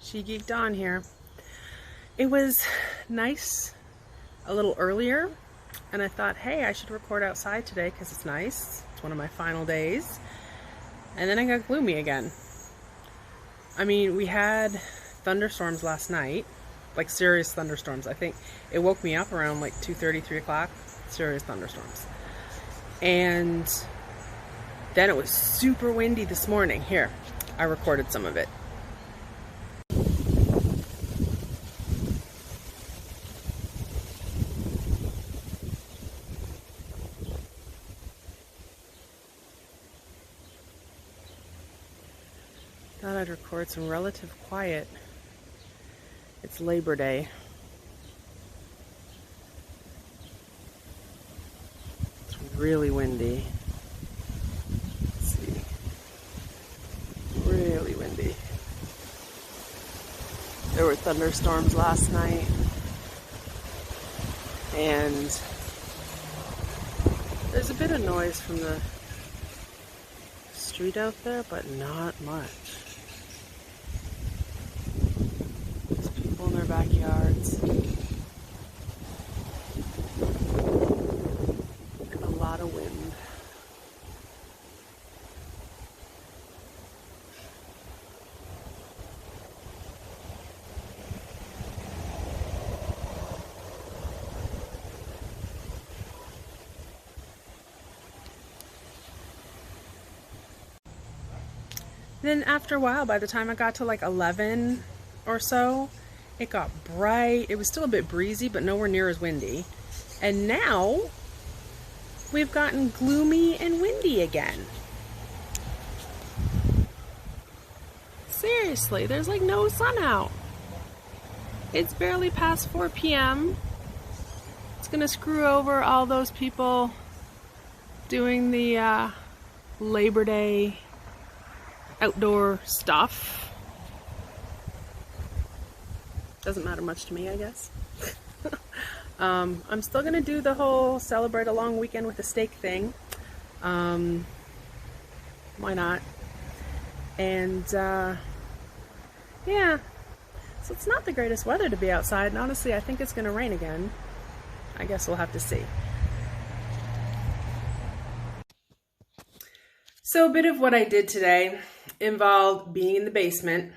She Geeked On here. It was nice a little earlier, and I thought, hey, I should record outside today because it's nice. It's one of my final days. And then I got gloomy again. I mean, we had thunderstorms last night, like serious thunderstorms. I think it woke me up around like 2:30, 3 o'clock, serious thunderstorms. And then it was super windy this morning. Here, I recorded some of it. Thought I'd record some relative quiet. It's Labor Day. It's really windy. Let's see. Really windy. There were thunderstorms last night. And there's a bit of noise from the street out there, but not much. There's people in their backyards. And a lot of wind. Then after a while, by the time I got to like 11 or so, it got bright. It was still a bit breezy, but nowhere near as windy. And now we've gotten gloomy and windy again. Seriously, there's like no sun out. It's barely past 4 p.m. It's gonna screw over all those people doing the Labor Day outdoor stuff. Doesn't matter much to me, I guess. I'm still gonna do the whole celebrate a long weekend with a steak thing. Why not? And yeah, so it's not the greatest weather to be outside, and honestly I think it's gonna rain again. I guess we'll have to see. So a bit of what I did today involved being in the basement,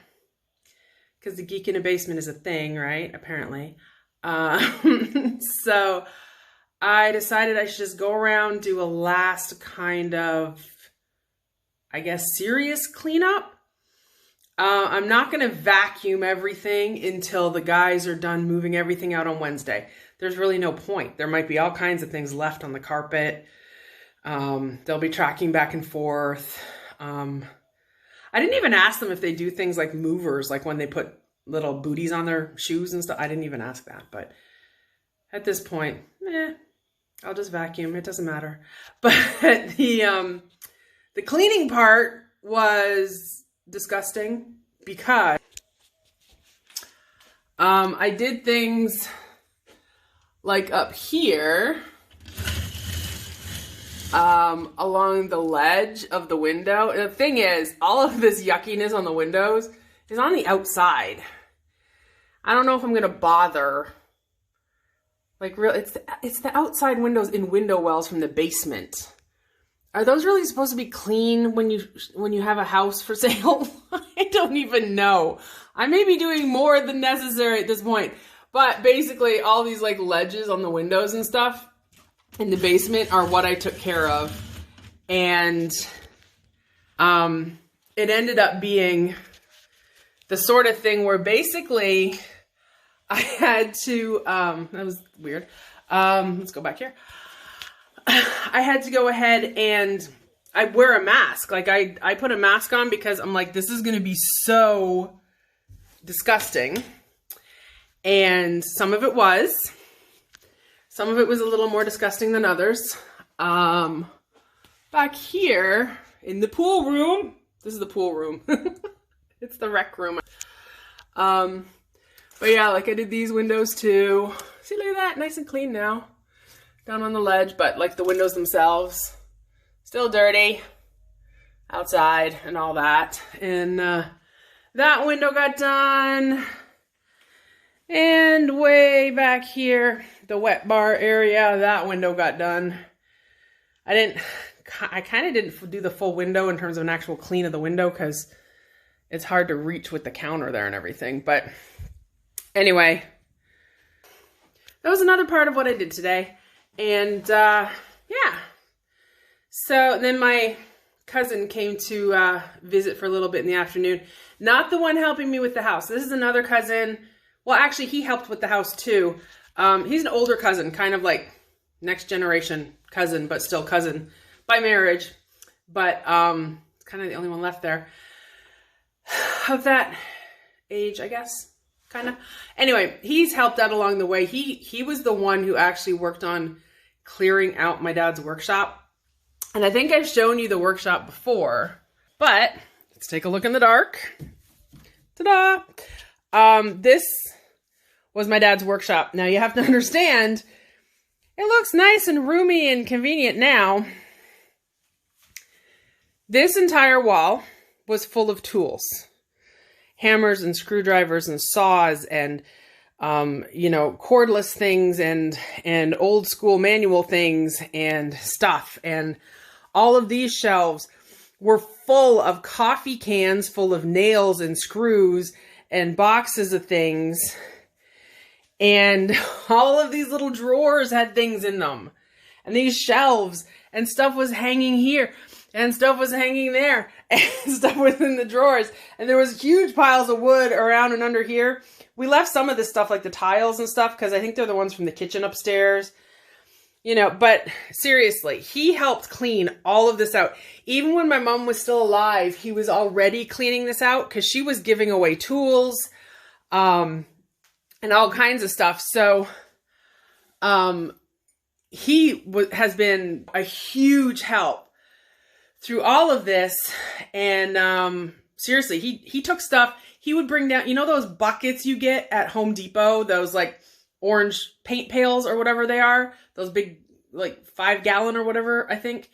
because the geek in a basement is a thing, right? Apparently. So I decided I should just go around, do a last kind of, I guess, serious cleanup. I'm not going to vacuum everything until the guys are done moving everything out on Wednesday. There's really no point. There might be all kinds of things left on the carpet. They'll be tracking back and forth. I didn't even ask them if they do things like movers, like when they put little booties on their shoes and stuff. I didn't even ask that, but at this point, I'll just vacuum. It doesn't matter. But the cleaning part was disgusting because I did things like up here, along the ledge of the window. And the thing is, all of this yuckiness on the windows is on the outside. I don't know if I'm gonna bother. Like, it's the outside windows in window wells from the basement. Are those really supposed to be clean when you have a house for sale? I don't even know. I may be doing more than necessary at this point. But basically, all these like ledges on the windows and stuff in the basement are what I took care of. And it ended up being the sort of thing where basically I had to, that was weird. Let's go back here. I had to go ahead and I wear a mask. Like I put a mask on because I'm like, this is going to be so disgusting. And some of it was. Some of it was a little more disgusting than others. Back here in the pool room, this is the pool room. It's the rec room. But yeah, like I did these windows too. See, look at that, nice and clean now. Down on the ledge, but like the windows themselves, still dirty outside and all that. And That window got done. And way back here, the wet bar area, that window got done. I kind of didn't do the full window in terms of an actual clean of the window because it's hard to reach with the counter there and everything. But anyway, that was another part of what I did today. And yeah. So then my cousin came to visit for a little bit in the afternoon. Not the one helping me with the house. This is another cousin. Well, actually, he helped with the house too. He's an older cousin, kind of like next generation cousin, but still cousin by marriage. But kind of the only one left there of that age, I guess, kind of. Anyway, he's helped out along the way. He was the one who actually worked on clearing out my dad's workshop. And I think I've shown you the workshop before, but let's take a look in the dark. Ta-da! This was my dad's workshop. Now you have to understand, it looks nice and roomy and convenient now. This entire wall was full of tools. Hammers and screwdrivers and saws and cordless things and old school manual things and stuff. And all of these shelves were full of coffee cans, full of nails and screws and boxes of things. And all of these little drawers had things in them. And these shelves and stuff was hanging here and stuff was hanging there and stuff was in the drawers. And there was huge piles of wood around and under here. We left some of this stuff like the tiles and stuff because I think they're the ones from the kitchen upstairs. But seriously, he helped clean all of this out. Even when my mom was still alive, he was already cleaning this out because she was giving away tools, and all kinds of stuff. So, he has been a huge help through all of this. And, seriously, he took stuff. He would bring down, those buckets you get at Home Depot, those like orange paint pails or whatever they are, those big, like 5 gallon or whatever, I think.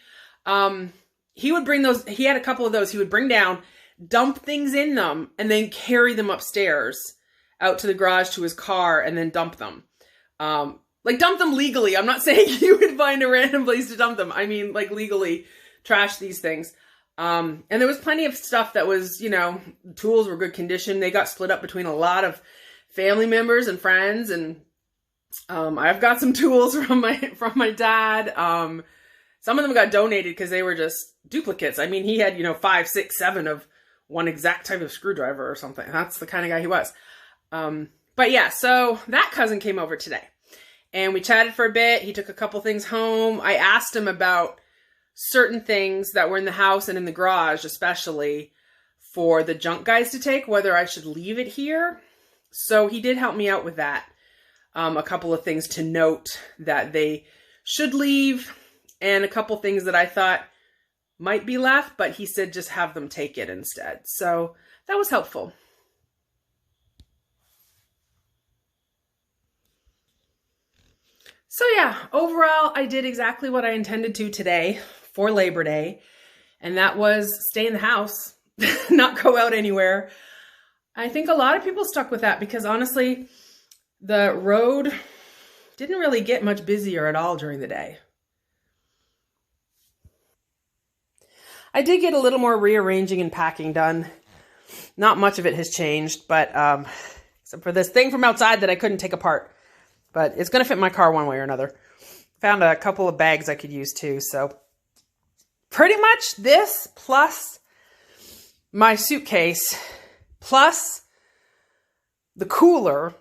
He would bring those, he had a couple of those he would bring down, dump things in them, and then carry them upstairs out to the garage to his car and then dump them. Like dump them legally. I'm not saying you would find a random place to dump them. I mean, like legally trash these things. And there was plenty of stuff that was, tools were good condition. They got split up between a lot of family members and friends. And, I've got some tools from my dad. Some of them got donated because they were just duplicates. I mean, he had, 5, 6, 7 of one exact type of screwdriver or something. That's the kind of guy he was. But yeah, so that cousin came over today and we chatted for a bit. He took a couple things home. I asked him about certain things that were in the house and in the garage, especially for the junk guys to take, whether I should leave it here. So he did help me out with that. A couple of things to note that they should leave and a couple things that I thought might be left, but he said just have them take it instead. So that was helpful. So yeah, overall, I did exactly what I intended to today for Labor Day, and that was stay in the house, not go out anywhere. I think a lot of people stuck with that because honestly, the road didn't really get much busier at all during the day. I did get a little more rearranging and packing done. Not much of it has changed, but except for this thing from outside that I couldn't take apart. But it's going to fit my car one way or another. Found a couple of bags I could use too. So pretty much this plus my suitcase plus the cooler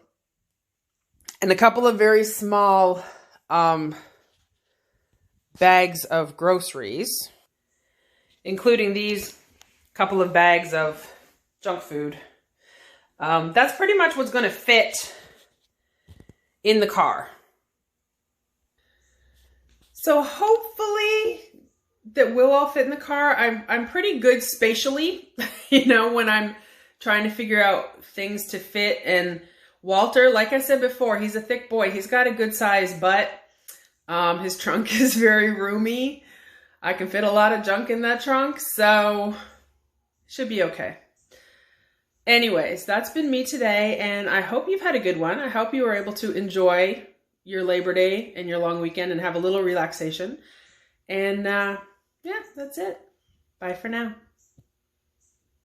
and a couple of very small bags of groceries, including these couple of bags of junk food. That's pretty much what's going to fit in the car. So hopefully that will all fit in the car. I'm pretty good spatially, when I'm trying to figure out things to fit. And Walter, like I said before, he's a thick boy. He's got a good size butt. His trunk is very roomy. I can fit a lot of junk in that trunk, so should be okay. Anyways, that's been me today, and I hope you've had a good one. I hope you were able to enjoy your Labor Day and your long weekend and have a little relaxation. And yeah, that's it. Bye for now.